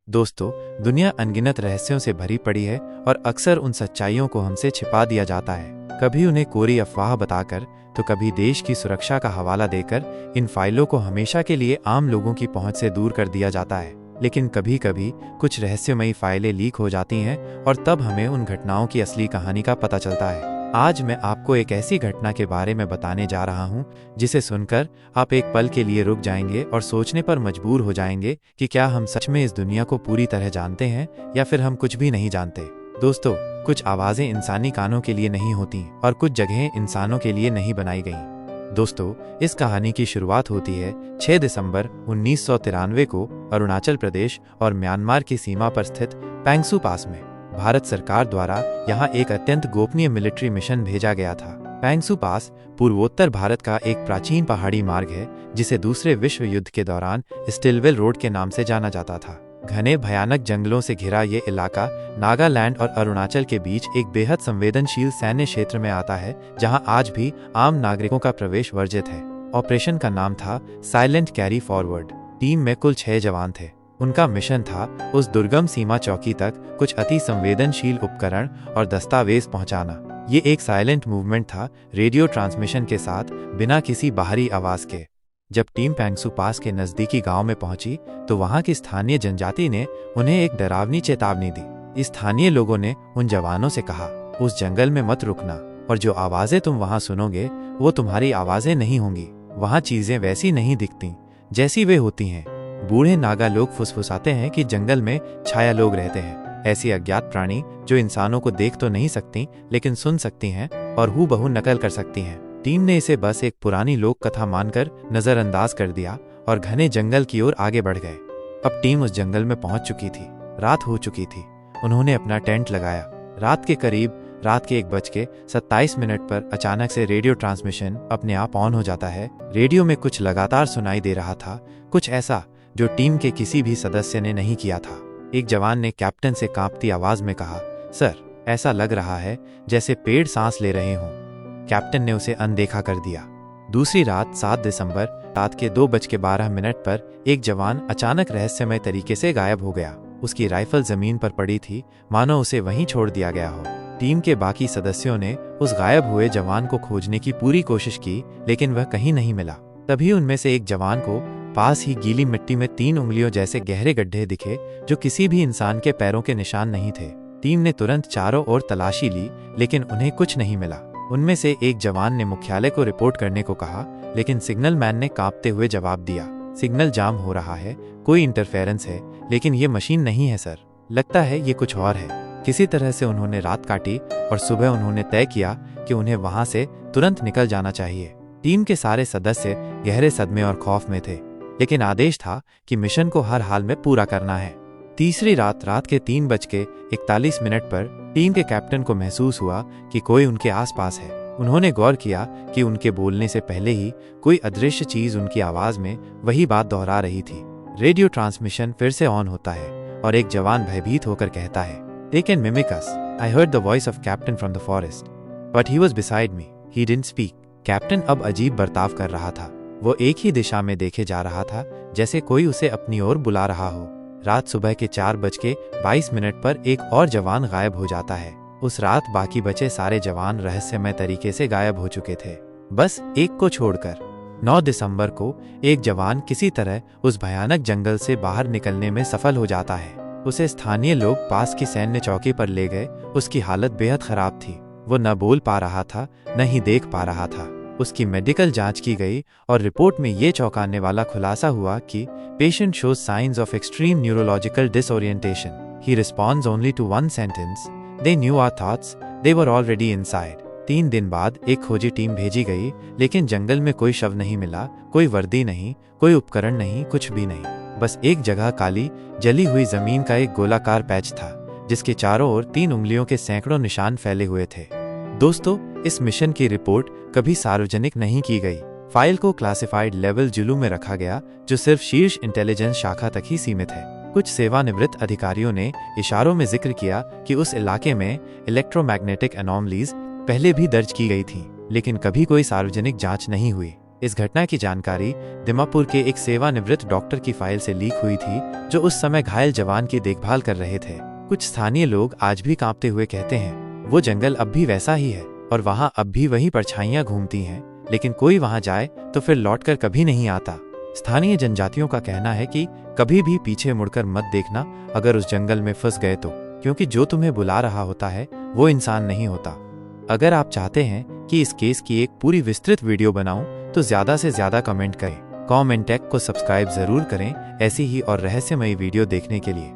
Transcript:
दोस्तों, दुनिया अनगिनत रहस्यों से भरी पड़ी है और अक्सर उन सच्चाइयों को हमसे छिपा दिया जाता है। कभी उन्हें कोरी अफवाह बताकर तो कभी देश की सुरक्षा का हवाला देकर इन फाइलों को हमेशा के लिए आम लोगों की पहुंच से दूर कर दिया जाता है। लेकिन कभी कभी कुछ रहस्यमयी फाइलें लीक हो जाती हैं और तब हमें उन घटनाओं की असली कहानी का पता चलता है। आज मैं आपको एक ऐसी घटना के बारे में बताने जा रहा हूं जिसे सुनकर आप एक पल के लिए रुक जाएंगे और सोचने पर मजबूर हो जाएंगे कि क्या हम सच में इस दुनिया को पूरी तरह जानते हैं या फिर हम कुछ भी नहीं जानते। दोस्तों, कुछ आवाजें इंसानी कानों के लिए नहीं होती और कुछ जगहें इंसानों के लिए नहीं बनाई गईं। दोस्तों, इस कहानी की शुरुआत होती है 6 दिसंबर 1993 को अरुणाचल प्रदेश और म्यांमार की सीमा पर स्थित पैंगसू पास में। भारत सरकार द्वारा यहाँ एक अत्यंत गोपनीय मिलिट्री मिशन भेजा गया था। पैंगसू पास पूर्वोत्तर भारत का एक प्राचीन पहाड़ी मार्ग है जिसे दूसरे विश्व युद्ध के दौरान स्टिलवेल रोड के नाम से जाना जाता था। घने भयानक जंगलों से घिरा ये इलाका नागालैंड और अरुणाचल के बीच एक बेहद संवेदनशील सैन्य क्षेत्र में आता है, जहां आज भी आम नागरिकों का प्रवेश वर्जित है। ऑपरेशन का नाम था साइलेंट कैरी फॉरवर्ड। टीम में कुल 6 जवान थे। उनका मिशन था उस दुर्गम सीमा चौकी तक कुछ अति संवेदनशील उपकरण और दस्तावेज पहुंचाना। ये एक साइलेंट मूवमेंट था, रेडियो ट्रांसमिशन के साथ, बिना किसी बाहरी आवाज के। जब टीम पैंगसू पास के नजदीकी गांव में पहुंची तो वहां की स्थानीय जनजाति ने उन्हें एक डरावनी चेतावनी दी। स्थानीय लोगों ने उन जवानों से कहा, उस जंगल में मत रुकना और जो आवाजें तुम वहां सुनोगे वो तुम्हारी आवाजें नहीं होंगी। वहां चीजें वैसी नहीं दिखती जैसी वे होती हैं। बूढ़े नागा लोग फुसफुसाते हैं कि जंगल में छाया लोग रहते हैं, ऐसी अज्ञात प्राणी जो इंसानों को देख तो नहीं सकती लेकिन सुन सकती हैं और हूबहू नकल कर सकती हैं। टीम ने इसे बस एक पुरानी लोक कथा मानकर नजरअंदाज कर दिया और घने जंगल की ओर आगे बढ़ गए। अब टीम उस जंगल में पहुंच चुकी थी। रात हो चुकी थी। उन्होंने अपना टेंट लगाया। रात के 1:27 पर अचानक से रेडियो ट्रांसमिशन अपने आप ऑन हो जाता है। रेडियो में कुछ लगातार सुनाई दे रहा था, कुछ ऐसा जो टीम के किसी भी सदस्य ने नहीं किया था। एक जवान ने कैप्टन से कांपती आवाज में कहा, सर, ऐसा लग रहा है जैसे पेड़ सांस ले रहे हों। कैप्टन ने उसे अनदेखा कर दिया। दूसरी रात 7 दिसंबर रात के 2:12 पर एक जवान अचानक रहस्यमय तरीके से गायब हो गया। उसकी राइफल जमीन पर पड़ी थी, मानो उसे वहीं छोड़ दिया गया हो। टीम के बाकी सदस्यों ने उस गायब हुए जवान को खोजने की पूरी कोशिश की, लेकिन वह कहीं नहीं मिला। तभी उनमें से एक जवान को पास ही गीली मिट्टी में 3 उंगलियों जैसे गहरे गड्ढे दिखे जो किसी भी इंसान के पैरों के निशान नहीं थे। टीम ने तुरंत चारों ओर तलाशी ली, लेकिन उन्हें कुछ नहीं मिला। उनमें से एक जवान ने मुख्यालय को रिपोर्ट करने को कहा, लेकिन सिग्नल मैन ने कांपते हुए जवाब दिया, सिग्नल जाम हो रहा है, कोई इंटरफेरेंस है, लेकिन ये मशीन नहीं है सर, लगता है ये कुछ और है। किसी तरह से उन्होंने रात काटी और सुबह उन्होंने तय किया कि उन्हें वहां से तुरंत निकल जाना चाहिए। टीम के सारे सदस्य गहरे सदमे और खौफ में थे, लेकिन आदेश था कि मिशन को हर हाल में पूरा करना है। तीसरी रात के 3:41 पर टीम के कैप्टन को महसूस हुआ कि कोई उनके आसपास है। उन्होंने गौर किया कि उनके बोलने से पहले ही कोई अदृश्य चीज उनकी आवाज में वही बात दोहरा रही थी। रेडियो ट्रांसमिशन फिर से ऑन होता है और एक जवान भयभीत होकर कहता है, They can mimic us. I heard the voice of Captain from the forest, but he was beside me. He didn't speak. Captain अब अजीब बर्ताव कर रहा था। वो एक ही दिशा में देखे जा रहा था, जैसे कोई उसे अपनी ओर बुला रहा हो। रात सुबह के 4:22 पर एक और जवान गायब हो जाता है। उस रात बाकी बचे सारे जवान रहस्यमय तरीके से गायब हो चुके थे, बस एक को छोड़कर। 9 दिसंबर को एक जवान किसी तरह उस भयानक जंगल से बाहर निकलने में सफल हो जाता है। उसे स्थानीय लोग पास की सैन्य चौकी पर ले गए। उसकी हालत बेहद खराब थी। वो न बोल पा रहा था, न ही देख पा रहा था। उसकी मेडिकल जांच की गई और रिपोर्ट में ये चौंकाने वाला खुलासा हुआ कि patient shows signs of extreme neurological disorientation. He responds only to one sentence, they knew our thoughts, they were already inside. 3 दिन बाद एक खोजी टीम भेजी गई, लेकिन जंगल में कोई शव नहीं मिला, कोई वर्दी नहीं, कोई उपकरण नहीं, कुछ भी नहीं। बस एक जगह काली जली हुई जमीन का एक गोलाकार पैच था, जिसके चारों ओर 3 उंगलियों के सैकड़ों निशान फैले हुए थे। दोस्तों, इस मिशन की रिपोर्ट कभी सार्वजनिक नहीं की गई। फाइल को क्लासिफाइड लेवल जुलू में रखा गया, जो सिर्फ शीर्ष इंटेलिजेंस शाखा तक ही सीमित है। कुछ सेवानिवृत्त अधिकारियों ने इशारों में जिक्र किया कि उस इलाके में इलेक्ट्रोमैग्नेटिक एनॉमलीज पहले भी दर्ज की गई थी, लेकिन कभी कोई सार्वजनिक जांच नहीं हुई। इस घटना की जानकारी दिमापुर के एक सेवानिवृत्त डॉक्टर की फाइल से लीक हुई थी, जो उस समय घायल जवान की देखभाल कर रहे थे। कुछ स्थानीय लोग आज भी कांपते हुए कहते हैं, वो जंगल अब भी वैसा ही है और वहाँ अब भी वही परछाइयाँ घूमती हैं, लेकिन कोई वहाँ जाए तो फिर लौटकर कभी नहीं आता। स्थानीय जनजातियों का कहना है कि कभी भी पीछे मुड़कर मत देखना अगर उस जंगल में फंस गए तो, क्योंकि जो तुम्हें बुला रहा होता है वो इंसान नहीं होता। अगर आप चाहते हैं कि इस केस की एक पूरी विस्तृत वीडियो बनाऊं तो ज्यादा से ज्यादा कमेंट करें। कॉमेंटेक को सब्सक्राइब जरूर करें ऐसी ही और रहस्यमयी वीडियो देखने के लिए।